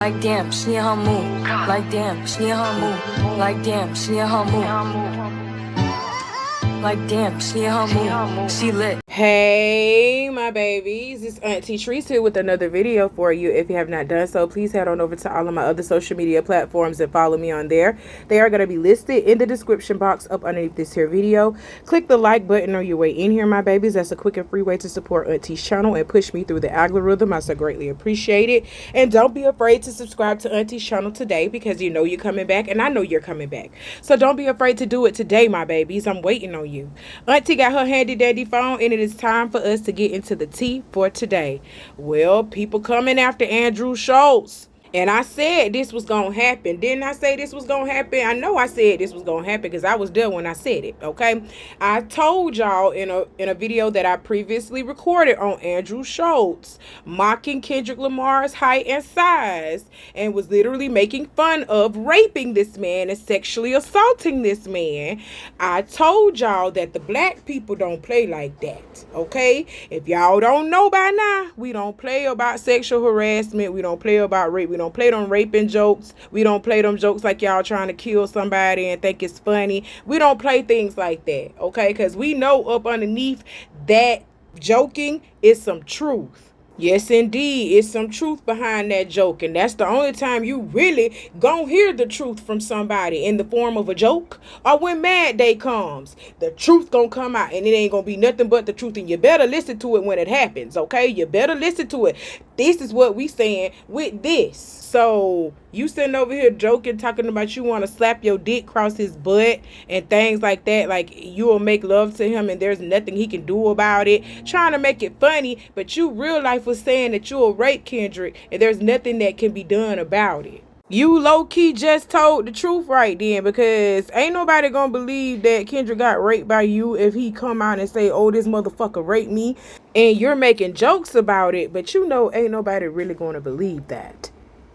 Like damn, she in her mood. Like damn, she in her mood. Like damn, she in her mood. Like damn, she in her mood. She lit. Hey my babies, it's Auntie Trice here with another video for you. If you have not done so, please head on over to all of my other social media platforms and follow me on there. They are going to be listed in the description box up underneath this here video. Click the like button on your way in here, my babies. That's a quick and free way to support Auntie's channel and push me through the algorithm. I so greatly appreciate it. And don't be afraid to subscribe to Auntie's channel today, because you know you're coming back and I know you're coming back. So don't be afraid to do it today, my babies. I'm waiting on you. Auntie got her handy dandy phone, and it is time for us to get into the tea for today. Well, people coming after Andrew Schultz. And I said this was going to happen. Didn't I say this was going to happen? I know I said this was going to happen because I was there when I said it, okay? I told y'all in a video that I previously recorded on Andrew Schultz, mocking Kendrick Lamar's height and size, and was literally making fun of raping this man and sexually assaulting this man. I told y'all that the black people don't play like that, okay? If y'all don't know by now, we don't play about sexual harassment. We don't play about rape. We don't play them raping jokes. We don't play them jokes like y'all trying to kill somebody and think it's funny. We don't play things like that, okay? Because we know up underneath that joking is some truth. Yes, indeed, it's some truth behind that joke, and that's the only time you really gonna hear the truth from somebody, in the form of a joke or when Mad Day comes. The truth gonna come out, and it ain't gonna be nothing but the truth, and you better listen to it when it happens, okay? You better listen to it. This is what we saying with this. So you sitting over here joking, talking about you want to slap your dick across his butt and things like that, like you will make love to him and there's nothing he can do about it, trying to make it funny, but you real life was saying that you'll rape Kendrick and there's nothing that can be done about it. You low-key just told the truth right then, because ain't nobody gonna believe that Kendrick got raped by you if he come out and say, oh, this motherfucker raped me, and you're making jokes about it, but you know ain't nobody really gonna believe that.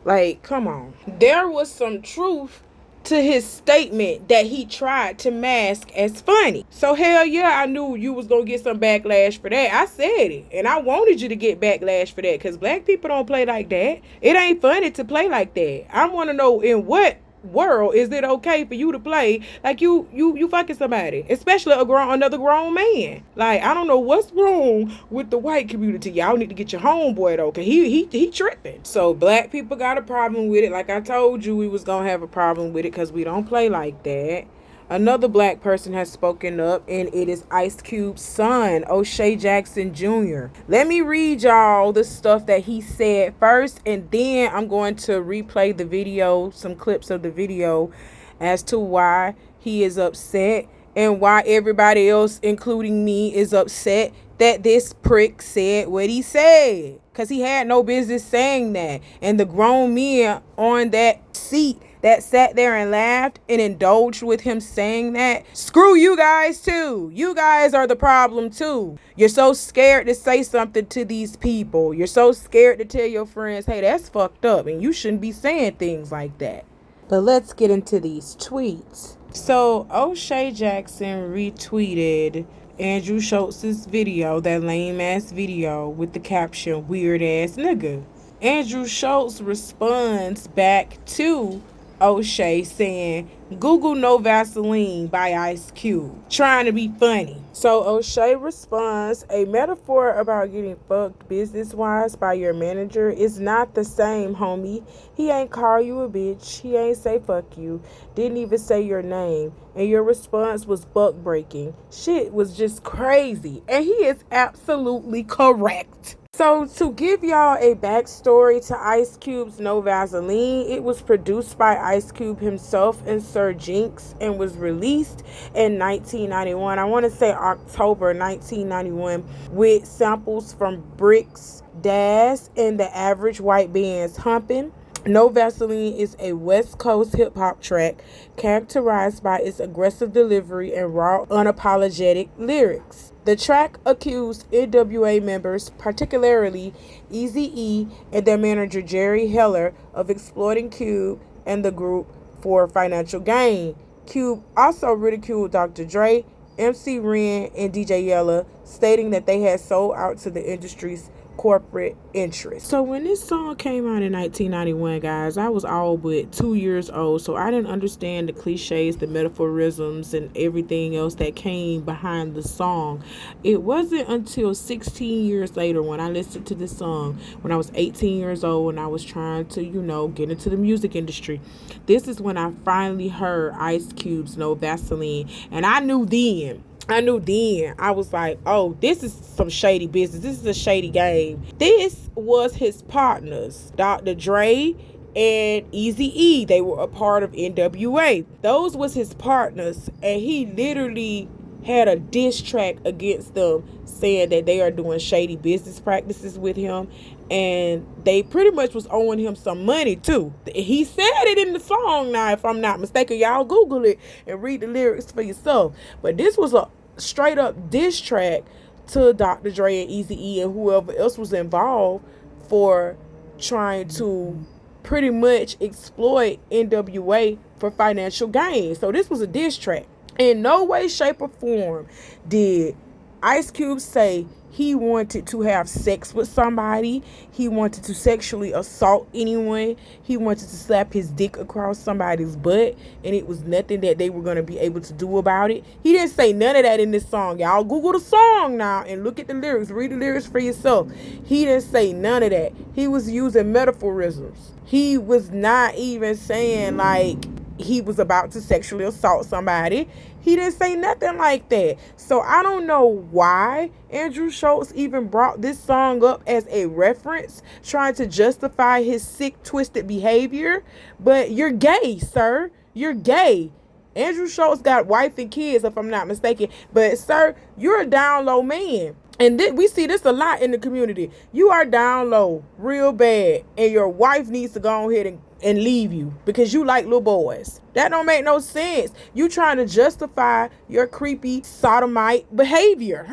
Like, come on. There was some truth to his statement that he tried to mask as funny. So hell yeah, I knew you was gonna get some backlash for that. I said it, and I wanted you to get backlash for that, because black people don't play like that. It ain't funny to play like that. I want to know, in what world is it okay for you to play like you fucking somebody, especially another grown man? Like, I don't know what's wrong with the white community. Y'all need to get your homeboy though, cause he tripping. So black people got a problem with it. Like I told you, we was gonna have a problem with it because we don't play like that. Another black person has spoken up, and it is Ice Cube's son, O'Shea Jackson Jr. Let me read y'all the stuff that he said first, and then I'm going to replay the video, some clips of the video, as to why he is upset and why everybody else, including me, is upset that this prick said what he said. Because he had no business saying that. And the grown men on that seat that sat there and laughed and indulged with him saying that, screw you guys too. You guys are the problem too. You're so scared to say something to these people. You're so scared to tell your friends, hey, that's fucked up and you shouldn't be saying things like that. But let's get into these tweets. So O'Shea Jackson retweeted Andrew Schultz's video, that lame ass video with the caption, weird ass nigga. Andrew Schultz responds back to O'Shea saying, Google No Vaseline by Ice Cube, trying to be funny. So O'Shea responds, a metaphor about getting fucked business-wise by your manager is not the same, homie. He ain't call you a bitch. He ain't say fuck you. Didn't even say your name. And your response was buck-breaking. Shit was just crazy. And he is absolutely correct. So to give y'all a backstory to Ice Cube's No Vaseline, it was produced by Ice Cube himself and Sir Jinx and was released in 1991. I want to say October 1991, with samples from Bricks, Daz, and the Average White Band's Humpin'. No Vaseline is a West Coast hip-hop track characterized by its aggressive delivery and raw, unapologetic lyrics. The track accused NWA members, particularly Eazy-E and their manager Jerry Heller, of exploiting Cube and the group for financial gain. Cube also ridiculed Dr. Dre, MC Ren, and DJ Yella, stating that they had sold out to the industry's corporate interests. So when this song came out in 1991, guys, I was all but 2 years old, so I didn't understand the cliches, the metaphorisms, and everything else that came behind the song. It wasn't until 16 years later when I listened to this song, when I was 18 years old and I was trying to, get into the music industry. This is when I finally heard Ice Cube's No Vaseline, and I knew then, I was like, oh, this is some shady business. This is a shady game. This was his partners, Dr. Dre and Eazy-E. They were a part of NWA. Those was his partners, and he literally had a diss track against them saying that they are doing shady business practices with him, and they pretty much was owing him some money too. He said it in the song now, if I'm not mistaken. Y'all Google it and read the lyrics for yourself. But this was a straight up diss track to Dr. Dre and Eazy-E and whoever else was involved for trying to pretty much exploit NWA for financial gain. So this was a diss track. In no way, shape, or form did Ice Cube say he wanted to have sex with somebody. He wanted to sexually assault anyone. He wanted to slap his dick across somebody's butt, and it was nothing that they were going to be able to do about it. He didn't say none of that in this song. Y'all Google the song now and look at the lyrics. Read the lyrics for yourself. He didn't say none of that. He was using metaphorisms. He was not even saying like he was about to sexually assault somebody. He didn't say nothing like that. So I don't know why Andrew Schultz even brought this song up as a reference, trying to justify his sick, twisted behavior. But you're gay, sir. You're gay. Andrew Schultz got wife and kids, if I'm not mistaken. But, sir, you're a down low man. And we see this a lot in the community. You are down low real bad, and your wife needs to go ahead and leave you because you like little boys. That don't make no sense. You trying to justify your creepy sodomite behavior.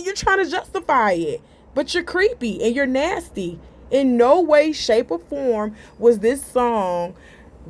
You're trying to justify it. But you're creepy and you're nasty. In no way, shape, or form was this song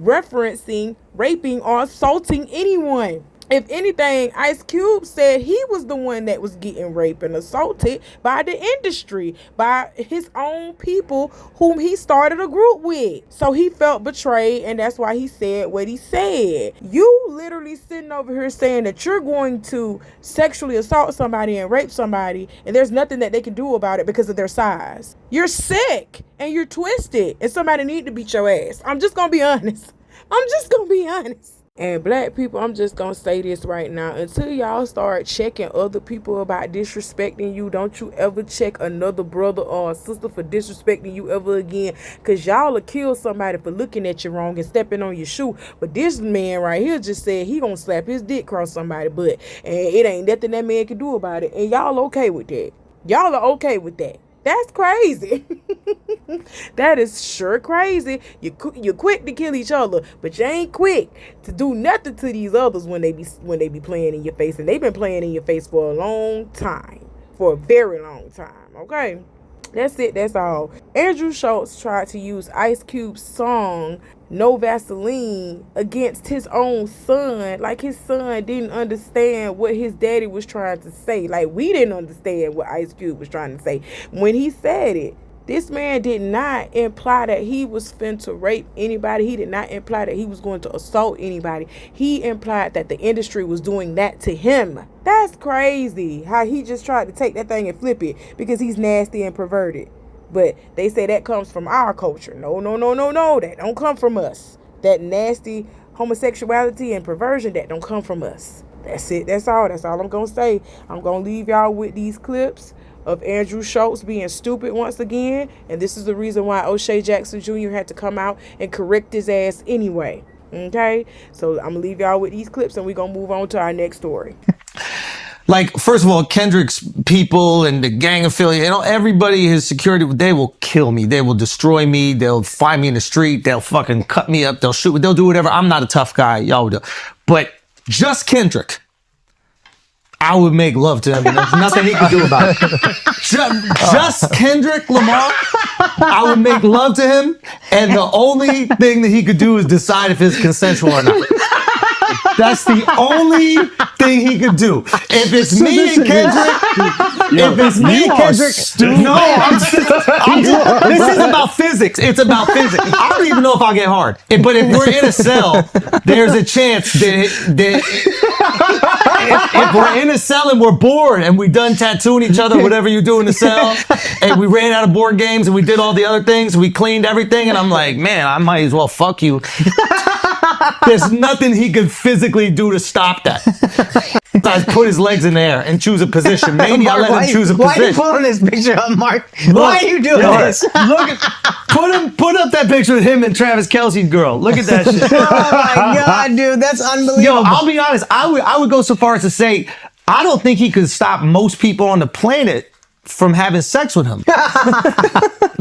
referencing raping or assaulting anyone. If anything, Ice Cube said he was the one that was getting raped and assaulted by the industry, by his own people whom he started a group with. So he felt betrayed, and that's why he said what he said. You literally sitting over here saying that you're going to sexually assault somebody and rape somebody, and there's nothing that they can do about it because of their size. You're sick, and you're twisted, and somebody need to beat your ass. I'm just going to be honest. And black people, I'm just going to say this right now. Until y'all start checking other people about disrespecting you, don't you ever check another brother or a sister for disrespecting you ever again. Because y'all will kill somebody for looking at you wrong and stepping on your shoe. But this man right here just said he going to slap his dick across somebody's butt. And it ain't nothing that man can do about it. And y'all okay with that. Y'all are okay with that. That's crazy. That is sure crazy. You're quick to kill each other, but you ain't quick to do nothing to these others when they be playing in your face. And they've been playing in your face for a long time. For a very long time. Okay? That's it. That's all. Andrew Schultz tried to use Ice Cube's song No Vaseline against his own son. Like his son didn't understand what his daddy was trying to say. Like we didn't understand what Ice Cube was trying to say when he said it. This man did not imply that he was finna rape anybody. He did not imply that he was going to assault anybody. He implied that the industry was doing that to him. That's crazy how he just tried to take that thing and flip it because he's nasty and perverted. But they say that comes from our culture. No. That don't come from us. That nasty homosexuality and perversion, that don't come from us. That's it. That's all I'm going to say. I'm going to leave y'all with these clips of Andrew Schultz being stupid once again. And this is the reason why O'Shea Jackson Jr. had to come out and correct his ass anyway. Okay? So I'm going to leave y'all with these clips and we're going to move on to our next story. Like, first of all, Kendrick's people and the gang affiliate, everybody, his security, they will kill me. They will destroy me. They'll find me in the street. They'll fucking cut me up. They'll shoot me. They'll do whatever. I'm not a tough guy. Y'all do. But just Kendrick, I would make love to him. There's nothing he could do about it. Just Kendrick Lamar, I would make love to him. And the only thing that he could do is decide if it's consensual or not. That's the only thing he could do. If it's me and Kendrick, no, this is about physics. It's about physics. I don't even know if I'll get hard. But if we're in a cell, there's a chance that if we're in a cell and we're bored and we done tattooing each other, whatever you do in the cell, and we ran out of board games and we did all the other things, we cleaned everything, and I'm like, man, I might as well fuck you. There's nothing he could physically do to stop that. I put his legs in the air and choose a position. Maybe I let him choose a position. Why are you pulling this picture up, Mark? Why are you doing this? Look, put up that picture of him and Travis Kelce's girl. Look at that shit. Oh my God, dude, that's unbelievable. Yo, I'll be honest. I would go so far as to say I don't think he could stop most people on the planet from having sex with him.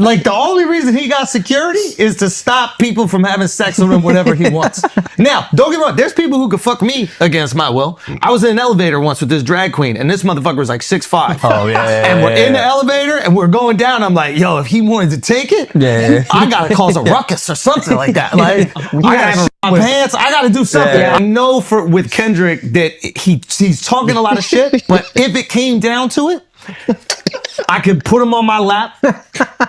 Like, the only reason he got security is to stop people from having sex with him whenever he wants. Now, don't get me wrong, there's people who could fuck me against my will. I was in an elevator once with this drag queen, and this motherfucker was like 6'5". Oh, yeah. And we're in the elevator, and we're going down. I'm like, yo, if he wanted to take it, I gotta cause a ruckus or something like that. Like, I gotta shit my pants. I gotta do something. I know with Kendrick that he's talking a lot of shit, but if it came down to it, I could put him on my lap.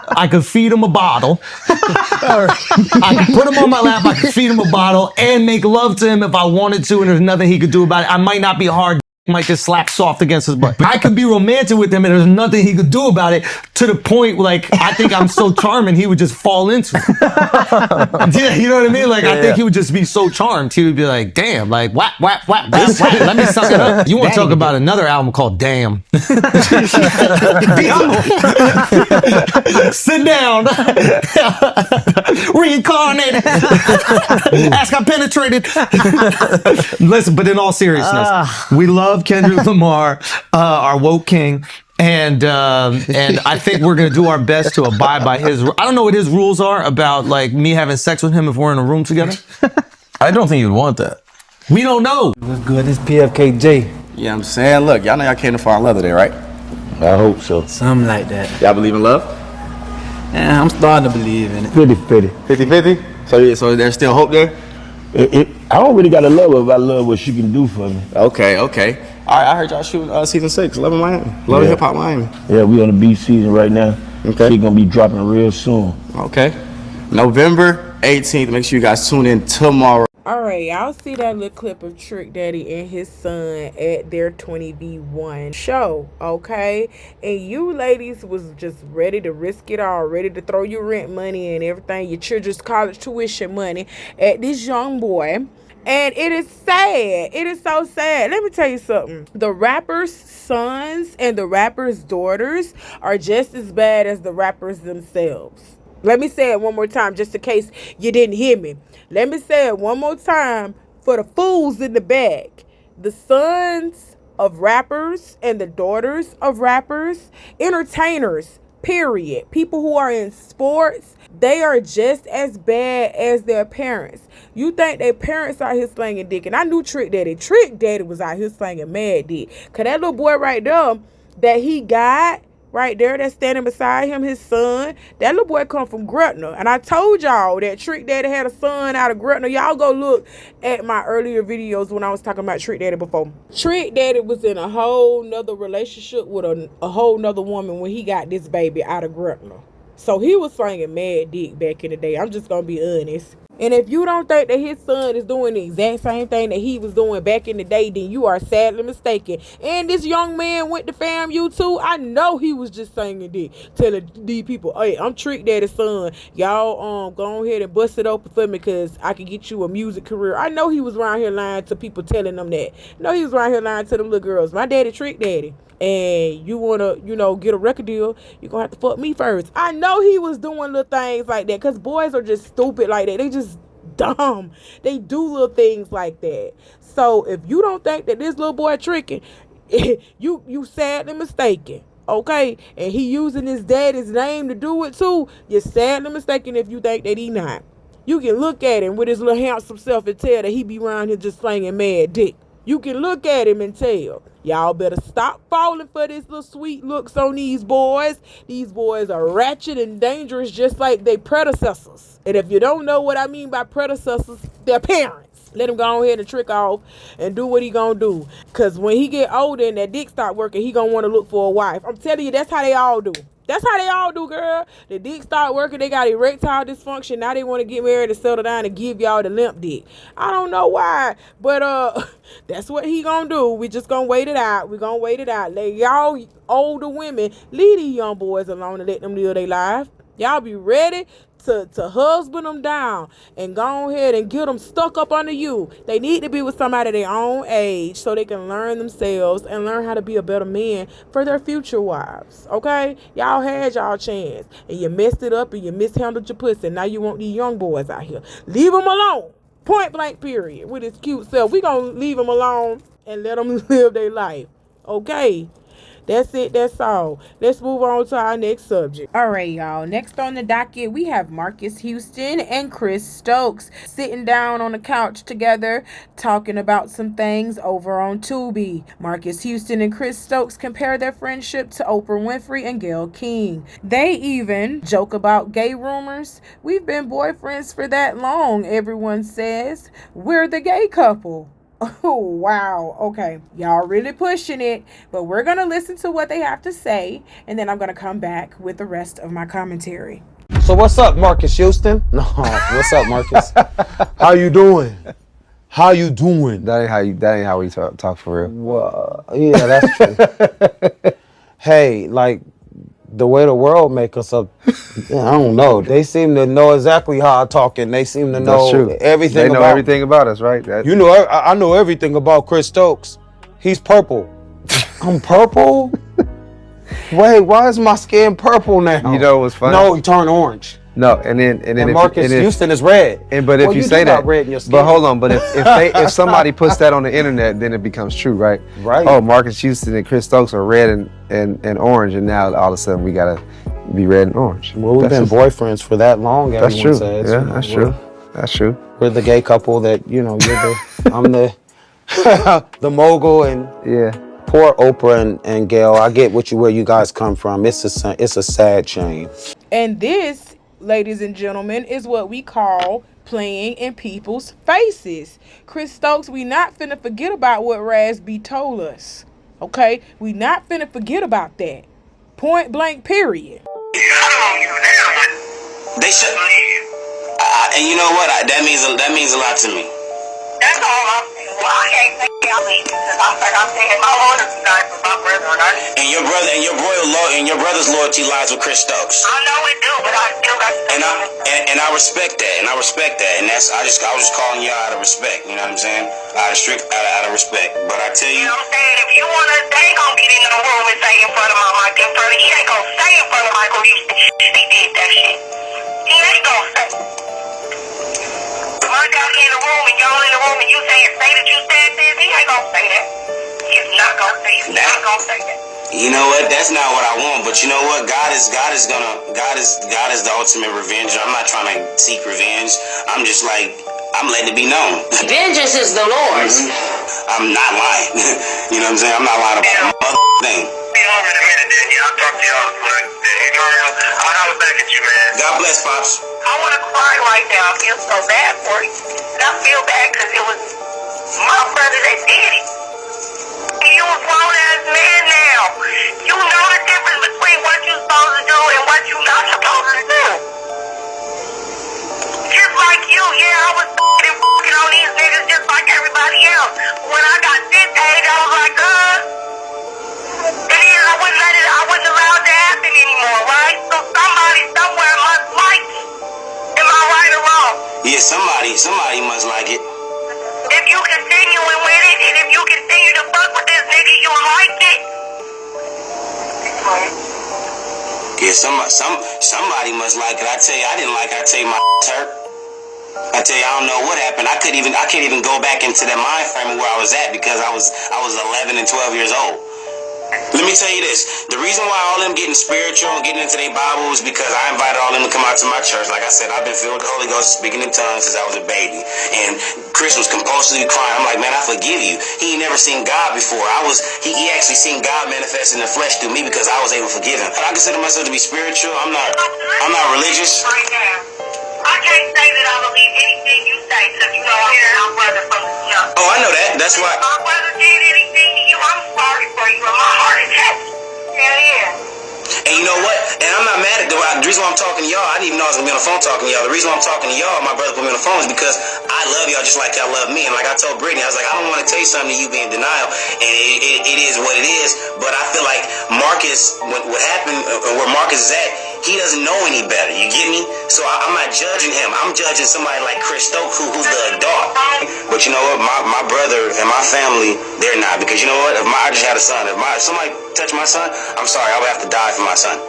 I could feed him a bottle. I could put him on my lap. I could feed him a bottle and make love to him if I wanted to, and there's nothing he could do about it. I might not be hard. Might just slap soft against his butt. I could be romantic with him and there's nothing he could do about it, to the point like I think I'm so charming he would just fall into it. Yeah, you know what I mean? Like I think he would just be so charmed. He would be like, damn, like whap, whap, whap, whap, whap. Let me suck it up. You want to talk about another album called Damn. Sit down. Reincarnated. Ask I penetrated. Listen, but in all seriousness, we love Kendrick Lamar, our woke king, and I think we're gonna do our best to abide by his. I don't know what his rules are about, like me having sex with him if we're in a room together. I don't think you'd want that. We don't know. What's good? This PFKJ. Yeah, I'm saying, look, y'all know y'all came to find love today, right? I hope so. Something like that. Y'all believe in love? Yeah, I'm starting to believe in it. 50-50. 50-50? So there's still hope there? I don't really got to love her if I love what she can do for me. Okay. All right, I heard y'all shooting season 6, Love in Miami. Love in Hip Hop Miami. Yeah, we on the beach season right now. Okay. She gonna be dropping real soon. Okay. November 18th. Make sure you guys tune in tomorrow. All right, y'all see that little clip of Trick Daddy and his son at their 20v1 show, okay? And you ladies was just ready to risk it all, ready to throw your rent money and everything, your children's college tuition money at this young boy. And it is sad. It is so sad. Let me tell you something. The rappers' sons and the rappers' daughters are just as bad as the rappers themselves. Let me say it one more time, just in case you didn't hear me. Let me say it one more time for the fools in the back. The sons of rappers and the daughters of rappers, entertainers, period. People who are in sports, they are just as bad as their parents. You think their parents out here slanging dick. And I knew Trick Daddy. Trick Daddy was out here slanging mad dick. Because that little boy right there that he got, right there, that's standing beside him, his son, that little boy come from Gretna. And I told y'all that Trick Daddy had a son out of Gretna. Y'all go look at my earlier videos when I was talking about Trick Daddy before. Trick Daddy was in a whole nother relationship with a whole nother woman when he got this baby out of Gretna. So he was slanging mad dick back in the day. I'm just gonna be honest. And if you don't think that his son is doing the exact same thing that he was doing back in the day, then you are sadly mistaken. And this young man went to FAMU too. I know he was just singing dick, telling these people, hey, I'm Trick Daddy's son. Y'all go ahead and bust it open for me because I can get you a music career. I know he was around here lying to people, telling them that. No, he was around here lying to them little girls. My daddy Trick Daddy. And you want to, get a record deal, you're going to have to fuck me first. I know he was doing little things like that because boys are just stupid like that. They just dumb. They do little things like that. So if you don't think that this little boy tricking, you sadly mistaken. Okay? And he using his daddy's name to do it too. You're sadly mistaken if you think that he not. You can look at him with his little handsome self and tell that he be around here just slinging mad dick. You can look at him and tell. Y'all better stop falling for this little sweet looks on these boys. These boys are ratchet and dangerous just like their predecessors. And if you don't know what I mean by predecessors, their parents. Let him go ahead and trick off and do what he gonna do. Cause when he get older and that dick start working, he gonna want to look for a wife. I'm telling you, that's how they all do. That's how they all do, girl. The dick start working, they got erectile dysfunction. Now they want to get married and settle down and give y'all the limp dick. I don't know why, but that's what he gonna do. We just gonna wait it out. We gonna wait it out. Let y'all older women leave these young boys alone and let them live their life. Y'all be ready to husband them down and go ahead and get them stuck up under you. They need to be with somebody their own age so they can learn themselves and learn how to be a better man for their future wives. Okay? Y'all had y'all chance and you messed it up and you mishandled your pussy. Now you want these young boys out here. Leave them alone. Point blank period. With his cute self. We gonna leave them alone and let them live their life. Okay? That's it. That's all. Let's move on to our next subject. All right, y'all. Next on the docket, we have Marques Houston and Chris Stokes sitting down on the couch together, talking about some things over on Tubi. Marques Houston and Chris Stokes compare their friendship to Oprah Winfrey and Gayle King. They even joke about gay rumors. We've been boyfriends for that long, everyone says. We're the gay couple. Oh, wow. Okay. Y'all really pushing it, but we're going to listen to what they have to say, and then I'm going to come back with the rest of my commentary. So what's up, Marques Houston? No, what's up, Marques? How you doing? How you doing? That ain't how we talk for real. Well, yeah, that's true. Hey, like, the way the world make us up, I don't know. They seem to know exactly how I talk, and they seem to know everything. They know everything about us, right? You know, I know everything about Chris Stokes. He's purple. I'm purple? Wait, why is my skin purple now? You know what's funny? No, he turned orange. No, and then Marques Houston is red. But if you say that, red in your skin. but hold on, but if somebody puts that on the internet, then it becomes true, right? Right. Oh, Marques Houston and Chris Stokes are red and orange, and now all of a sudden we gotta be red and orange. Well, we've been boyfriends for that long. That's true. Says, Yeah, that's true. That's true. We're the gay couple that you're I'm the the mogul, and yeah. Poor Oprah and Gayle. I get where you guys come from. It's a sad shame. And this, ladies and gentlemen, is what we call playing in people's faces. Chris Stokes, we not finna forget about what Raz B told us. Okay? We not finna forget about that. Point blank, period. They should. And you know what? That means a lot to me. That's all I'm saying. Well, I can't say I'm leaving because I'm saying my orders tonight for my brother, and your brother's loyalty lies with Chris Stokes. I know it do, but I still got to. And I respect that, and I was just calling you out of respect. You know what I'm saying? Out of respect. But I tell you, what I'm saying, if you wanna, they ain't gonna get in the room and say in front of my mic, he ain't gonna say in front of Michael Houston he did that shit. He ain't gonna say. Mark out in the room and y'all in the room and you say that you said this, he ain't gonna say that. He's not gonna say that. You know what? That's not what I want. But you know what? God is the ultimate revenger. I'm not trying to seek revenge. I'm just like, I'm letting it be known. Vengeance is the Lord's. I'm not lying. You know what I'm saying? I'm not lying about a thing. Be over in a minute, then. I'll talk to y'all. I'll holler back at you, man. God bless, Pops. I want to cry right now. I feel so bad for you. And I feel bad because it was my brother that did it. You a grown-ass man now. You know the difference between what you're supposed to do and what you're not supposed to do. Just like you, I was fucking on these niggas just like everybody else. When I got this age, I was like, and then I wouldn't allow it to happen anymore, right? So somebody somewhere must like it. Am I right or wrong? Yeah, somebody must like it. If you continuing with it, and if you continue to fuck with this nigga, you like it. Yeah, somebody must like it. I tell you, I didn't like it. I tell you, my hurt. I tell you, I don't know what happened. I can't even go back into that mind frame of where I was at because I was 11 and 12 years old. Let me tell you this. The reason why all them getting spiritual and getting into their Bible is because I invited all them to come out to my church. Like I said, I've been filled with the Holy Ghost speaking in tongues since I was a baby. And Chris was compulsively crying. I'm like, man, I forgive you. He ain't never seen God before. He actually seen God manifest in the flesh through me because I was able to forgive him. I consider myself to be spiritual. I'm not religious. Right now. I can't say that I believe anything you say because you know I'm my brother on the phone talking to y'all. The reason why I'm talking to y'all, my brother put me on the phone, is because I love y'all just like y'all love me. And like I told Brittany, I was like, I don't want to tell you something and you be in denial. And it is what it is. But I feel like Marques, what happened, where Marques is at, he doesn't know any better. You get me? So I'm not judging him. I'm judging somebody like Chris Stokes, who's the adult. But you know what? My brother and my family, they're not. Because you know what? I just had a son. If somebody touched my son, I'm sorry. I would have to die for my son.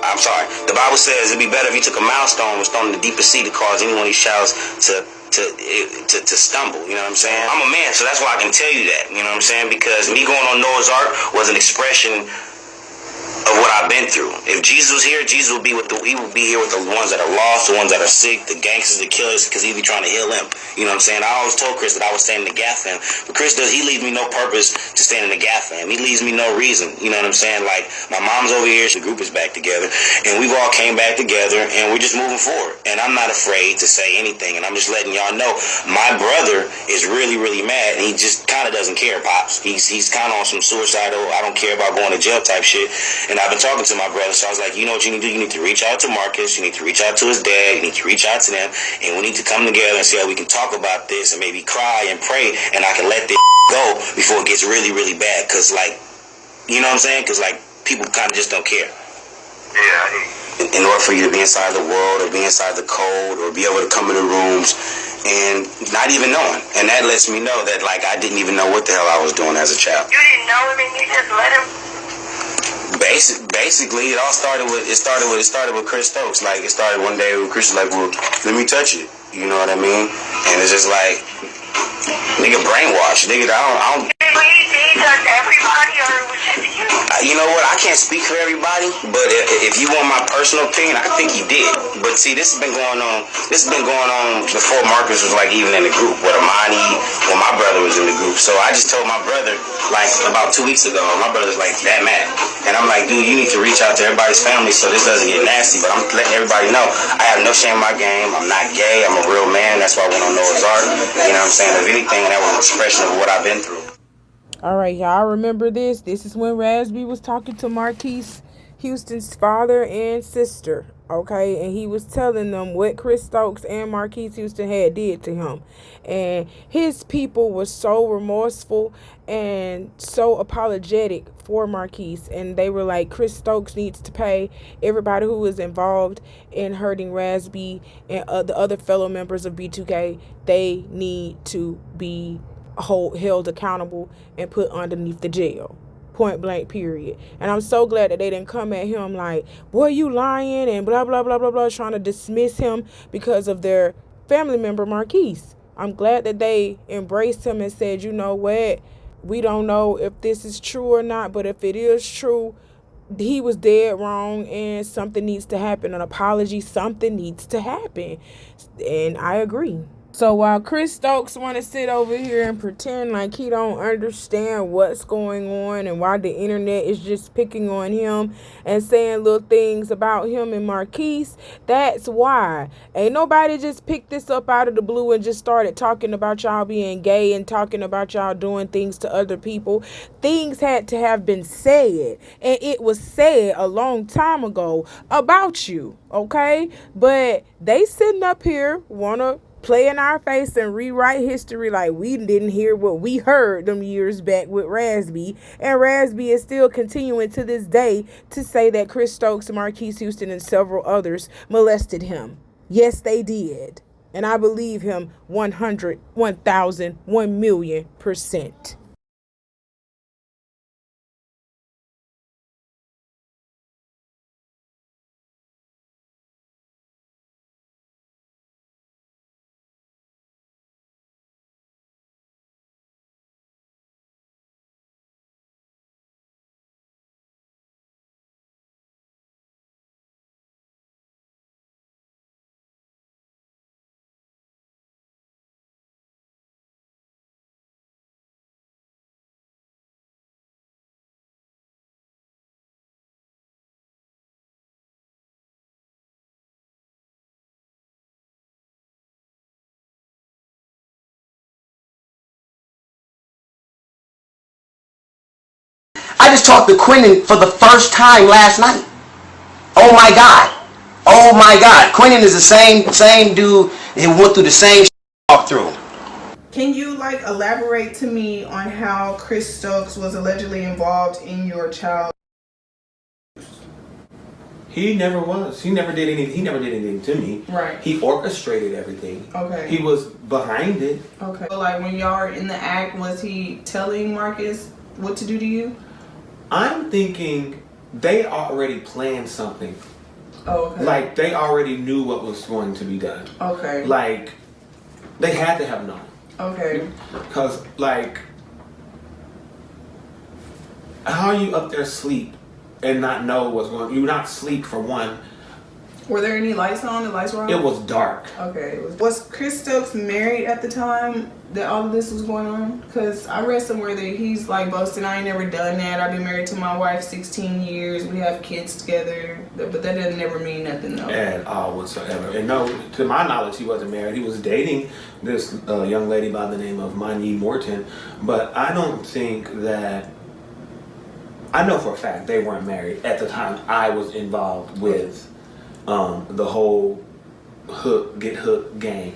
I'm sorry. The Bible says it'd be better if you took a milestone and thrown in the deepest sea to cause any one of these childs to stumble. You know what I'm saying? I'm a man, so that's why I can tell you that. You know what I'm saying? Because me going on Noah's Ark was an expression of what I've been through. If Jesus was here, Jesus would be he would be here with the ones that are lost, the ones that are sick, the gangsters, the killers, because he'd be trying to heal them. You know what I'm saying? I always told Chris that I would stand in the gap for him. But Chris he leaves me no purpose to stand in the gap for him. He leaves me no reason. You know what I'm saying? Like, my mom's over here, the group is back together, and we've all came back together, and we're just moving forward. And I'm not afraid to say anything, and I'm just letting y'all know, my brother is really, really mad, and he just kind of doesn't care, Pops. He's kind of on some suicidal, I don't care about going to jail type shit. And I've been talking to my brother, so I was like, you know what you need to do? You need to reach out to Marques, you need to reach out to his dad, you need to reach out to them, and we need to come together and see how we can talk about this and maybe cry and pray, and I can let this go before it gets really, really bad. Because, like, you know what I'm saying? Because, like, people kind of just don't care. Yeah. In order for you to be inside the world or be inside the code or be able to come in the rooms and not even knowing. And that lets me know that, like, I didn't even know what the hell I was doing as a child. You didn't know him and you just let him? Basically, it started with Chris Stokes. Like, it started one day with Chris was like, well, let me touch it. You know what I mean? And it's just like, nigga brainwashed. Nigga, I don't. Did he touch everybody or was it you? You know what? I can't speak for everybody, but if you want my personal opinion, I think he did. But see, this has been going on. This has been going on before Marques was like even in the group. With Amani, when my brother was in the group. So I just told my brother like about 2 weeks ago. My brother's like that mad, and I'm like, dude, you need to reach out to everybody's family so this doesn't get nasty. But I'm letting everybody know I have no shame in my game. I'm not gay. I'm a real man. That's why I went on Noah's Ark. You know what I'm saying? If anything, that was an expression of what I've been through. All right, y'all remember this? This is when Raspy was talking to Marques Houston's father and sister, okay? And he was telling them what Chris Stokes and Marques Houston had did to him. And his people were so remorseful and so apologetic for Marques. And they were like, Chris Stokes needs to pay everybody who was involved in hurting Raspy and the other fellow members of B2K. They need to be held accountable and put underneath the jail, point blank, period. And I'm so glad that they didn't come at him like, boy, you lying and blah blah blah blah blah, trying to dismiss him because of their family member Marques. I'm glad that they embraced him and said, you know what, we don't know if this is true or not, but if it is true, he was dead wrong and something needs to happen, an apology, something needs to happen. And I agree. So while Chris Stokes want to sit over here and pretend like he don't understand what's going on and why the internet is just picking on him and saying little things about him and Marques, that's why. Ain't nobody just picked this up out of the blue and just started talking about y'all being gay and talking about y'all doing things to other people. Things had to have been said, and it was said a long time ago about you, okay? But they sitting up here want to play in our face and rewrite history like we didn't hear what we heard them years back with Raspy. And Raspy is still continuing to this day to say that Chris Stokes, Marques Houston, and several others molested him. Yes, they did. And I believe him 100, 1,000, 1,000,000%. I just talked to Quentin for the first time last night. Oh my God. Oh my God, Quentin is the same dude who went through the same walk through. Can you like elaborate to me on how Chris Stokes was allegedly involved in your child? He never was. He never did anything. He never did anything to me. Right. He orchestrated everything. Okay. He was behind it. Okay. So like when y'all were in the act, was he telling Marques what to do to you? I'm thinking they already planned something. Oh, okay. Like they already knew what was going to be done. Okay. Like they had to have known. Okay. Because like, how are you up there asleep and not know what's going on? You not sleep for one. Were there any lights on? The lights were on? It was dark. Okay. Was Chris Stokes married at the time that all of this was going on? Because I read somewhere that he's like boasting, I ain't never done that. I've been married to my wife 16 years. We have kids together. But that doesn't never mean nothing though. At all whatsoever. And no, to my knowledge, he wasn't married. He was dating this young lady by the name of Minnie Morton. But I don't think that... I know for a fact they weren't married at the time I was involved with the whole get hooked gang.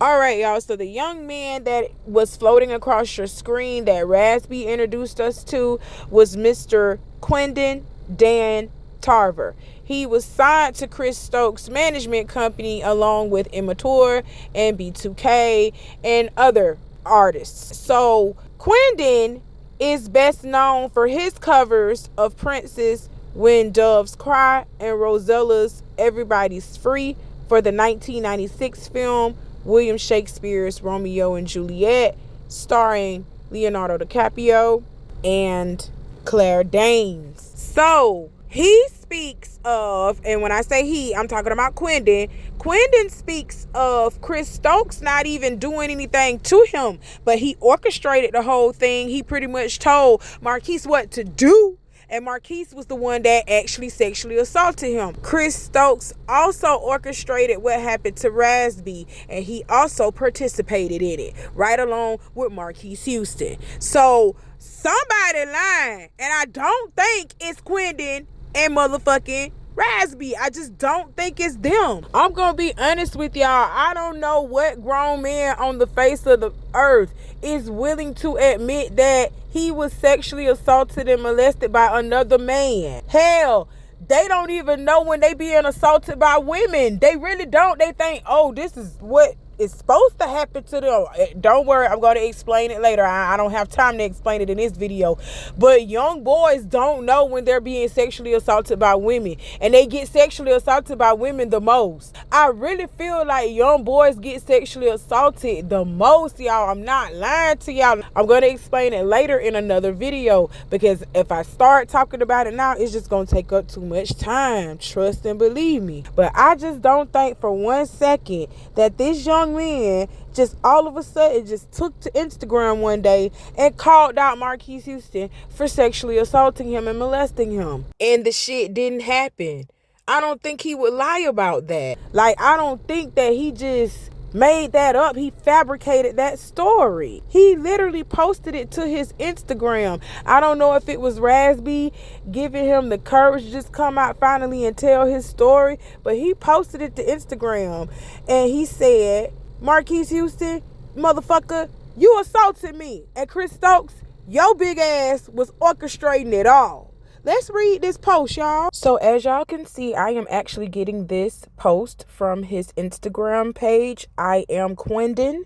All right, y'all. So the young man that was floating across your screen that Raspy introduced us to was Mr. Quentin Dan Tarver. He was signed to Chris Stokes' management company along with Immature and B2K and other artists. So Quentin is best known for his covers of Prince's When Doves Cry and Rosella's Everybody's Free for the 1996 film William Shakespeare's Romeo and Juliet, starring Leonardo DiCaprio and Claire Danes. So he speaks of, and when I say he, I'm talking about Quentin. Quentin speaks of Chris Stokes not even doing anything to him, but he orchestrated the whole thing. He pretty much told Marques what to do, and Marques was the one that actually sexually assaulted him. Chris Stokes also orchestrated what happened to Raspy, and he also participated in it, right along with Marques Houston. So somebody lying, and I don't think it's Quentin and motherfucking Raspy. I just don't think it's them. I'm gonna be honest with y'all. I don't know what grown man on the face of the earth is willing to admit that he was sexually assaulted and molested by another man. Hell, they don't even know when they being assaulted by women. They really don't. They think, oh, this is what is supposed to happen to them. Don't worry, I'm going to explain it later. I don't have time to explain it in this video. But young boys don't know when they're being sexually assaulted by women. And they get sexually assaulted by women the most. I really feel like young boys get sexually assaulted the most, y'all. I'm not lying to y'all. I'm going to explain it later in another video. Because if I start talking about it now, it's just going to take up too much time. Trust and believe me. But I just don't think for 1 second that this young man just all of a sudden just took to Instagram one day and called out Marques Houston for sexually assaulting him and molesting him. And the shit didn't happen. I don't think he would lie about that. Like, I don't think that he just made that up. He fabricated that story. He literally posted it to his Instagram. I don't know if it was Raspy giving him the courage to just come out finally and tell his story, but he posted it to Instagram and he said, Marques Houston, motherfucker, you assaulted me. And Chris Stokes, your big ass was orchestrating it all. Let's read this post, y'all. So as y'all can see, I am actually getting this post from his Instagram page. I am Quentin,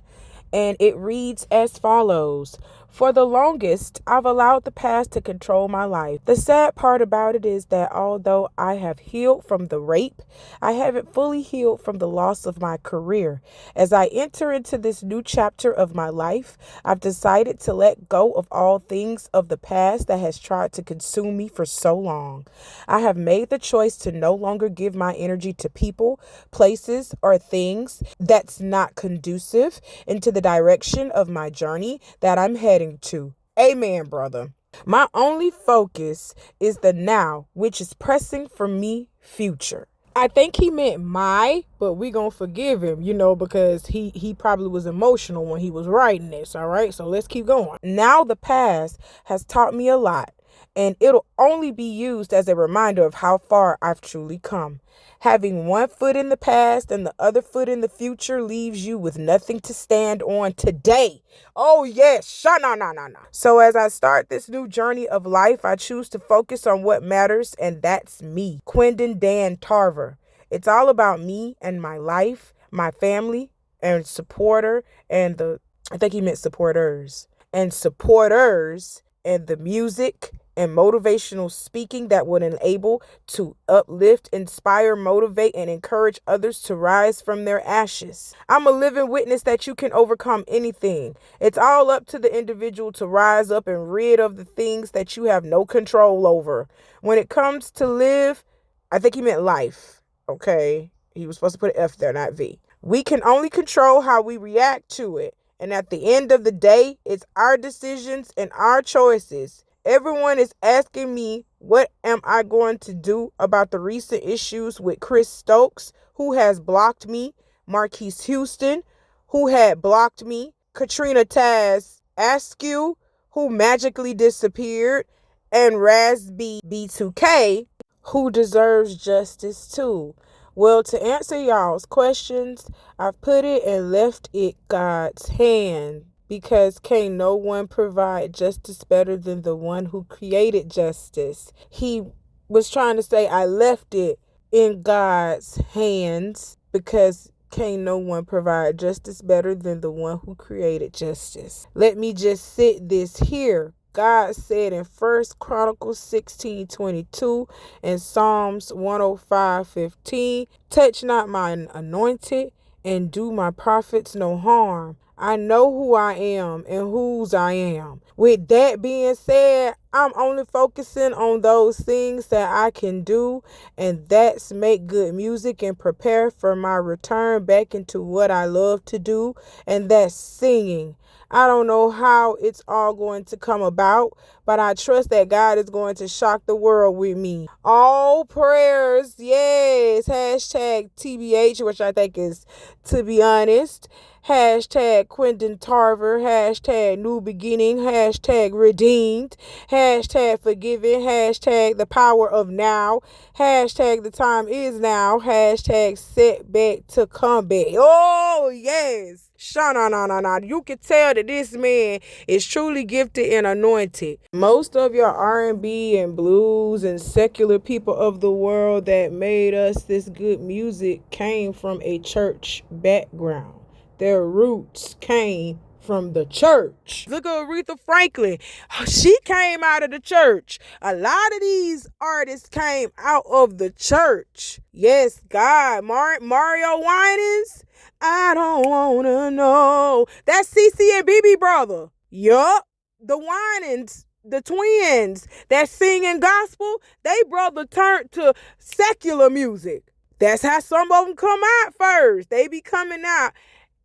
and it reads as follows. For the longest, I've allowed the past to control my life. The sad part about it is that although I have healed from the rape, I haven't fully healed from the loss of my career. As I enter into this new chapter of my life, I've decided to let go of all things of the past that has tried to consume me for so long. I have made the choice to no longer give my energy to people, places, or things that's not conducive into the direction of my journey that I'm heading to. Amen, brother. My only focus is the now, which is pressing for me future. I think he meant but we gonna forgive him, because he probably was emotional when he was writing this, all right? So let's keep going. Now the past has taught me a lot, and it'll only be used as a reminder of how far I've truly come. Having one foot in the past and the other foot in the future leaves you with nothing to stand on today. Oh, yes. No. So as I start this new journey of life, I choose to focus on what matters, and that's me, Quindon Dan Tarver. It's all about me and my life, my family, and supporter, and I think he meant supporters, and the music and motivational speaking that would enable to uplift, inspire, motivate, and encourage others to rise from their ashes. I'm a living witness that you can overcome anything. It's all up to the individual to rise up and rid of the things that you have no control over. When it comes to live, I think he meant life. Okay. He was supposed to put an F there, not V. We can only control how we react to it. And at the end of the day, it's our decisions and our choices. Everyone is asking me, what am I going to do about the recent issues with Chris Stokes, who has blocked me, Marques Houston, who had blocked me, Katrina Taz Askew, who magically disappeared, and Razby B2K, who deserves justice too. Well, to answer y'all's questions, I've put it and left it God's hand, because can't no one provide justice better than the one who created justice. He was trying to say I left it in God's hands because can't no one provide justice better than the one who created justice. Let me just sit this here. God said in 1 Chronicles 16:22 and Psalms 105:15, touch not mine anointed and do my prophets no harm. I know who I am and whose I am. With that being said, I'm only focusing on those things that I can do, and that's make good music and prepare for my return back into what I love to do, and that's singing. I don't know how it's all going to come about, but I trust that God is going to shock the world with me. All prayers, yes. Hashtag TBH, which I think is to be honest. Hashtag Quindon Tarver. Hashtag new beginning. Hashtag redeemed. Hashtag forgiven. Hashtag the power of now. Hashtag the time is now. Hashtag setback to comeback. Oh, yes. No. You can tell that this man is truly gifted and anointed. Most of your R&B and blues and secular people of the world that made us this good music came from a church background. Their roots came from the church. Look at Aretha Franklin. She came out of the church. A lot of these artists came out of the church. Yes, God. Mario Winans. I don't want to know. That's CC and BB brother. Yup. The Winans, the twins that sing in gospel, they brother turned to secular music. That's how some of them come out first. They be coming out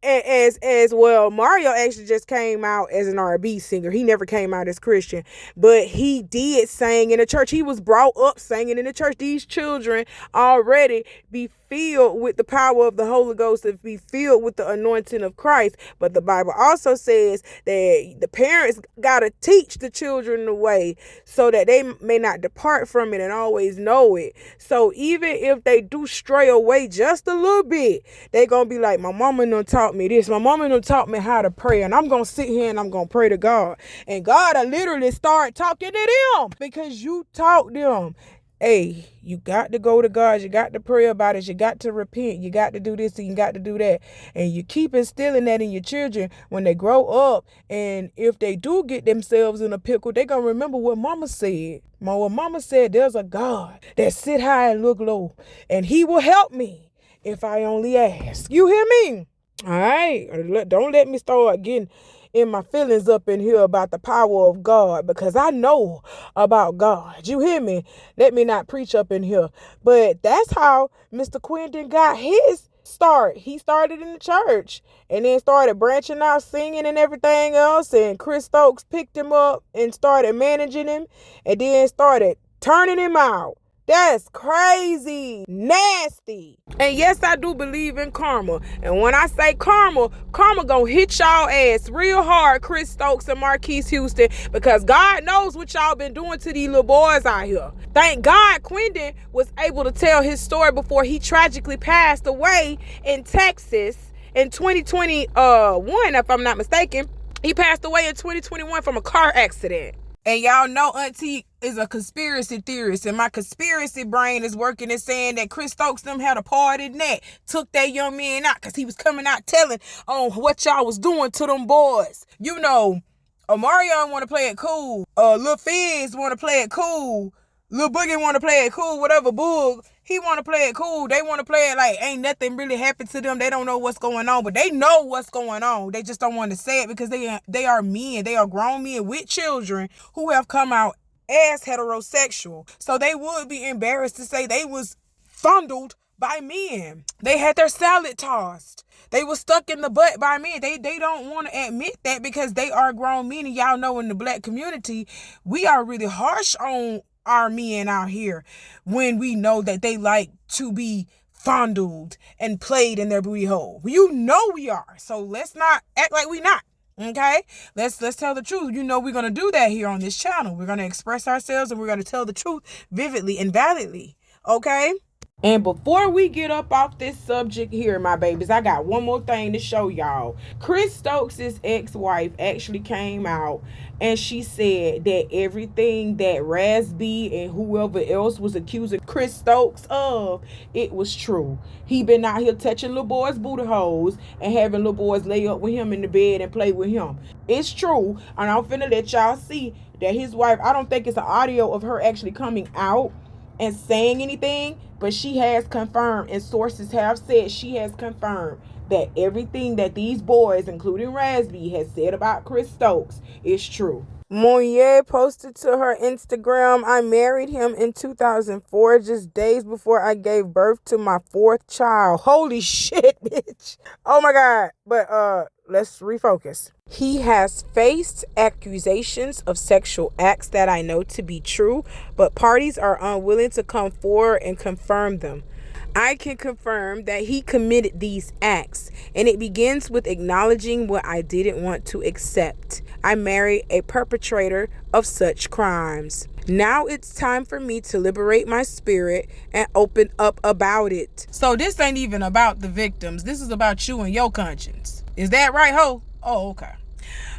as well. Mario actually just came out as an R&B singer. He never came out as Christian, but he did sing in the church. He was brought up singing in the church. These children already be filled with the power of the Holy Ghost, to be filled with the anointing of Christ. But the Bible also says that the parents got to teach the children the way so that they may not depart from it and always know it. So even if they do stray away just a little bit, they going to be like, my mama done taught me this. My mama done taught me how to pray, and I'm going to sit here and I'm going to pray to God. And God will literally start talking to them because you taught them. Hey, you got to go to God. You got to pray about it. You got to repent. You got to do this and you got to do that. And you keep instilling that in your children when they grow up. And if they do get themselves in a pickle, they're going to remember what mama said. What mama said, there's a God that sit high and look low. And he will help me if I only ask. You hear me? All right. Don't let me start getting in my feelings up in here about the power of God, because I know about God. You hear me? Let me not preach up in here. But that's how Mr. Quindon got his start. He started in the church and then started branching out, singing and everything else. And Chris Stokes picked him up and started managing him and then started turning him out. That's crazy. Nasty. And yes, I do believe in karma. And when I say karma, karma gonna hit y'all ass real hard, Chris Stokes and Marques Houston, because God knows what y'all been doing to these little boys out here. Thank God Quindon was able to tell his story before he tragically passed away in Texas in 2021, if I'm not mistaken. He passed away in 2021 from a car accident. And y'all know Auntie is a conspiracy theorist, and my conspiracy brain is working and saying that Chris Stokes them had a part in that, took that young man out because he was coming out telling on what y'all was doing to them boys. You know, Omarion want to play it cool. Lil Fizz want to play it cool. Lil Boogie want to play it cool. Whatever, Boog, he want to play it cool. They want to play it like ain't nothing really happened to them. They don't know what's going on, but they know what's going on. They just don't want to say it because they are men. They are grown men with children who have come out as heterosexual. So they would be embarrassed to say they was fondled by men. They had their salad tossed. They were stuck in the butt by men. They don't want to admit that because they are grown men. And y'all know in the black community, we are really harsh on our men out here when we know that they like to be fondled and played in their booty hole. You know we are. So let's not act like we not. Okay? Let's tell the truth. You know we're going to do that here on this channel. We're going to express ourselves and we're going to tell the truth vividly and validly. Okay? And before we get up off this subject here, my babies, I got one more thing to show y'all. Chris Stokes' ex-wife actually came out and she said that everything that Razby and whoever else was accusing Chris Stokes of, it was true. He been out here touching little boys' booty holes and having little boys lay up with him in the bed and play with him. It's true. And I'm finna let y'all see that his wife, I don't think it's an audio of her actually coming out and saying anything, but she has confirmed, and sources have said she has confirmed that everything that these boys, including Razby, has said about Chris Stokes is true. Mounier posted to her Instagram, I married him in 2004, just days before I gave birth to my 4th child. Holy shit, bitch. Oh my God. But let's refocus. He has faced accusations of sexual acts that I know to be true, but parties are unwilling to come forward and confirm them. I can confirm that he committed these acts, and it begins with acknowledging what I didn't want to accept. I married a perpetrator of such crimes. Now it's time for me to liberate my spirit and open up about it. So this ain't even about the victims. This is about you and your conscience. Is that right, ho? Oh, okay.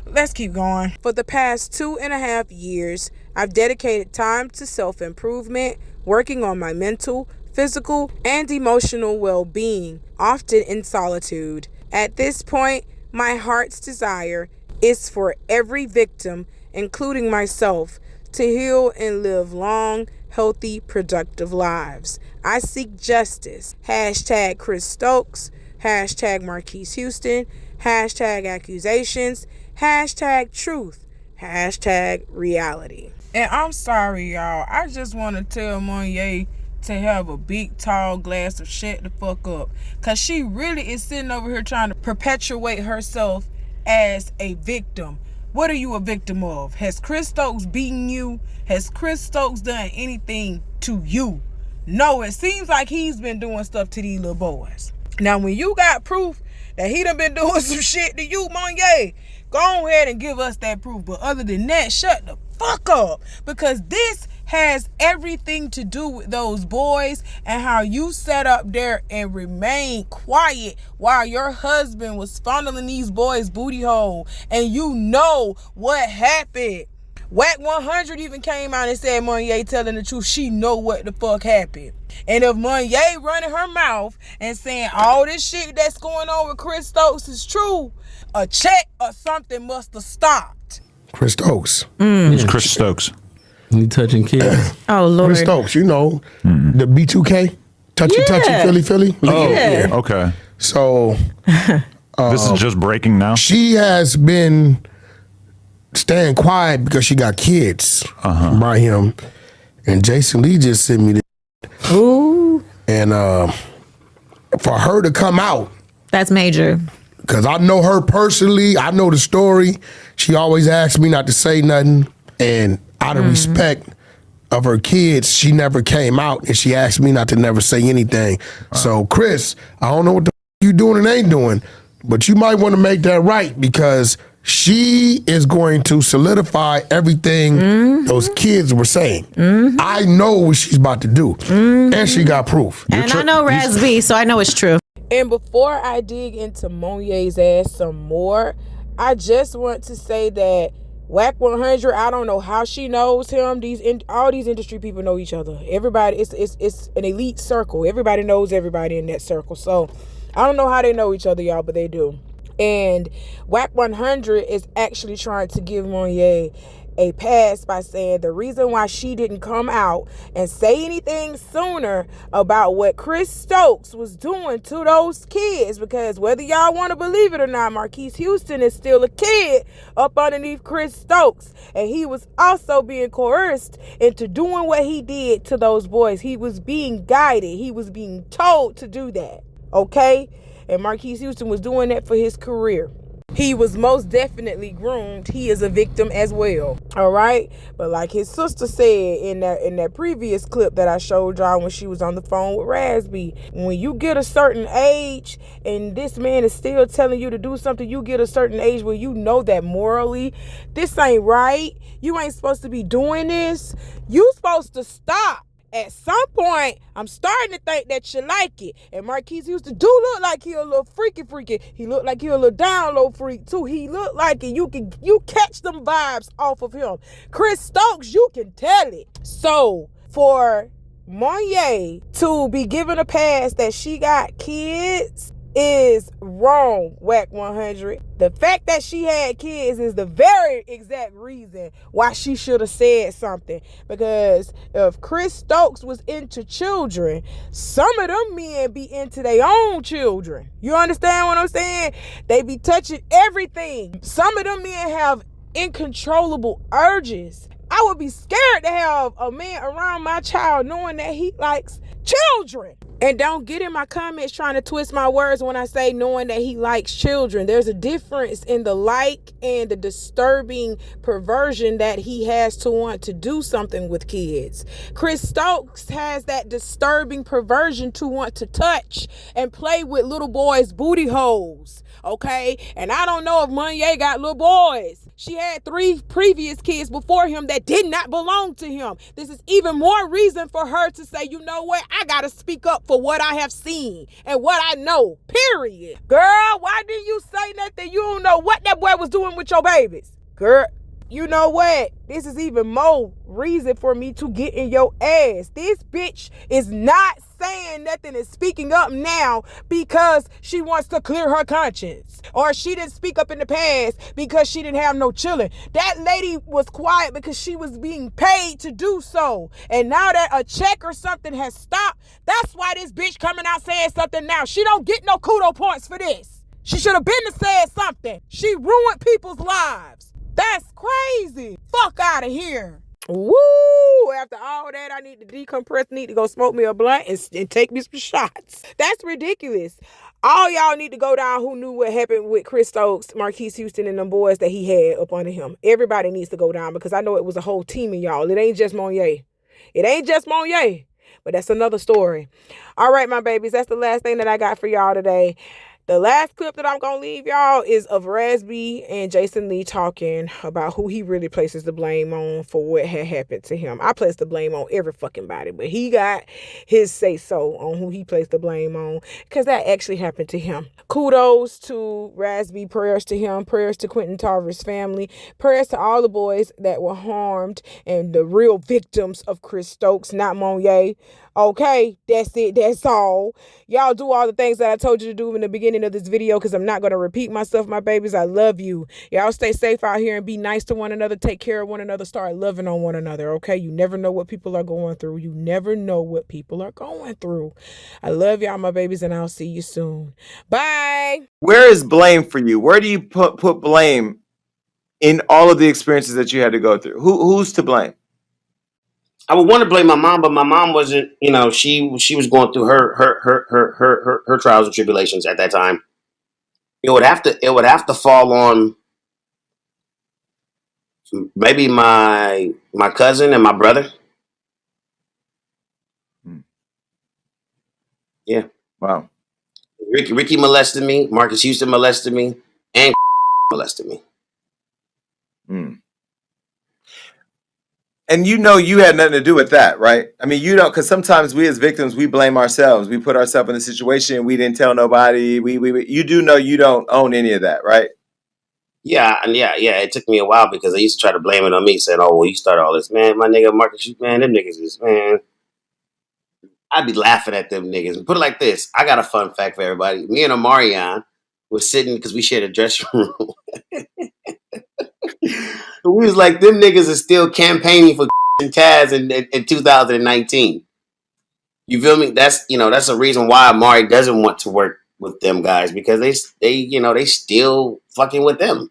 Let's keep going. For the past 2.5 years, I've dedicated time to self-improvement, working on my mental, physical, and emotional well-being, often in solitude. At this point, my heart's desire is for every victim, including myself, to heal and live long, healthy, productive lives. I seek justice. Hashtag Chris Stokes, hashtag Marques Houston, hashtag accusations, hashtag truth, hashtag reality. And I'm sorry, y'all. I just want to tell Mounier to have a big, tall glass of shut the fuck up. Because she really is sitting over here trying to perpetuate herself as a victim. What are you a victim of? Has Chris Stokes beaten you? Has Chris Stokes done anything to you? No, it seems like he's been doing stuff to these little boys. Now, when you got proof that he done been doing some shit to you, Mounier, go ahead and give us that proof. But other than that, shut the fuck up. Because this has everything to do with those boys and how you sat up there and remained quiet while your husband was fondling these boys' booty hole. And you know what happened. Whack 100 even came out and said Mounier telling the truth. She know what the fuck happened. And if Mounier running her mouth and saying all this shit that's going on with Chris Stokes is true, a check or something must have stopped. Chris Stokes. It's Chris Stokes. You touching kids? Oh, Lord. Chris Stokes, you know, the B2K, touchy, Philly. Oh, yeah. Okay. So this is just breaking now? She has been staying quiet because she got kids by him. And Jason Lee just sent me this. Ooh. And for her to come out. That's major. Because I know her personally. I know the story. She always asks me not to say nothing. And out of respect, of her kids, she never came out, and she asked me not to never say anything. So, Chris, I don't know what the you doing and ain't doing, but you might want to make that right, because she is going to solidify everything those kids were saying. I know what she's about to do, and she got proof. And I know Raz B, so I know it's true. And before I dig into Monye's ass some more, I just want to say that Whack 100, I don't know how she knows him. All these industry people know each other. Everybody, it's an elite circle. Everybody knows everybody in that circle. So I don't know how they know each other, y'all, but they do. And Whack 100 is actually trying to give Monye a pass by saying the reason why she didn't come out and say anything sooner about what Chris Stokes was doing to those kids, because whether y'all want to believe it or not, Marques Houston is still a kid up underneath Chris Stokes, and he was also being coerced into doing what he did to those boys. He was being guided. He was being told to do that, okay? And Marques Houston was doing that for his career. He was most definitely groomed. He is a victim as well. All right. But like his sister said in that previous clip that I showed y'all when she was on the phone with Rasby, when you get a certain age and this man is still telling you to do something, you get a certain age where you know that morally this ain't right. You ain't supposed to be doing this. You supposed to stop. At some point, I'm starting to think that you like it. And Marques Houston do look like he a little freaky. He look like he a little down low freak too. He look like it. You catch them vibes off of him. Chris Stokes, you can tell it. So for Monye to be given a pass that she got kids is wrong, Whack 100. The fact that she had kids is the very exact reason why she should have said something. Because if Chris Stokes was into children, some of them men be into their own children. You understand what I'm saying? They be touching everything. Some of them men have uncontrollable urges. I would be scared to have a man around my child knowing that he likes children. And don't get in my comments trying to twist my words when I say knowing that he likes children. There's a difference in the like and the disturbing perversion that he has to want to do something with kids. Chris Stokes has that disturbing perversion to want to touch and play with little boys' booty holes. Okay? And I don't know if Monye got little boys. She had 3 previous kids before him that did not belong to him. This is even more reason for her to say, you know what? I got to speak up for what I have seen and what I know, period. Girl, why didn't you say nothing? You don't know what that boy was doing with your babies. Girl, you know what? This is even more reason for me to get in your ass. This bitch is not saying nothing and speaking up now because she wants to clear her conscience. Or she didn't speak up in the past because she didn't have no children. That lady was quiet because she was being paid to do so. And now that a check or something has stopped, that's why this bitch coming out saying something now. She don't get no kudo points for this. She should have been to said something. She ruined people's lives. That's crazy. Fuck out of here. Woo! After all that, I need to decompress, need to go smoke me a blunt and take me some shots. That's ridiculous. All y'all need to go down who knew what happened with Chris Stokes, Marques Houston, and them boys that he had up under him. Everybody needs to go down because I know it was a whole team of y'all. It ain't just Monye. It ain't just Monye. But that's another story. All right, my babies, that's the last thing that I got for y'all today. The last clip that I'm going to leave y'all is of Rasby and Jason Lee talking about who he really places the blame on for what had happened to him. I place the blame on every fucking body, but he got his say-so on who he placed the blame on because that actually happened to him. Kudos to Rasby, prayers to him, prayers to Quentin Tarver's family, prayers to all the boys that were harmed and the real victims of Chris Stokes, not Monye. Okay, that's it. That's all. Y'all do all the things that I told you to do in the beginning of this video because I'm not going to repeat myself, my babies. I love you. Y'all stay safe out here and be nice to one another. Take care of one another. Start loving on one another, okay? You never know what people are going through. You never know what people are going through. I love y'all, my babies, and I'll see you soon. Bye. Where is blame for you? Where do you put blame in all of the experiences that you had to go through? Who's to blame? I would want to blame my mom, but my mom wasn't, she was going through her trials and tribulations at that time. It would have to fall on maybe my cousin and my brother. Yeah. Wow. Ricky molested me. Marques Houston molested me, and molested me. And you know you had nothing to do with that, right? I mean, you don't, because sometimes we as victims, we blame ourselves. We put ourselves in a situation, we didn't tell nobody. You do know you don't own any of that, right? Yeah, and yeah. It took me a while because they used to try to blame it on me, saying, "Oh, well, you started all this, man. My nigga Marques, man, them niggas is man." I'd be laughing at them niggas. Put it like this: I got a fun fact for everybody. Me and Omarion was sitting because we shared a dressing room. We was like, them niggas are still campaigning for and Taz in 2019. You feel me? That's that's a reason why Amari doesn't want to work with them guys, because they still fucking with them.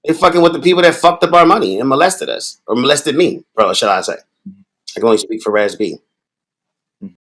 They fucking with the people that fucked up our money and molested us, or molested me, bro. Should I say? I can only speak for Raz B.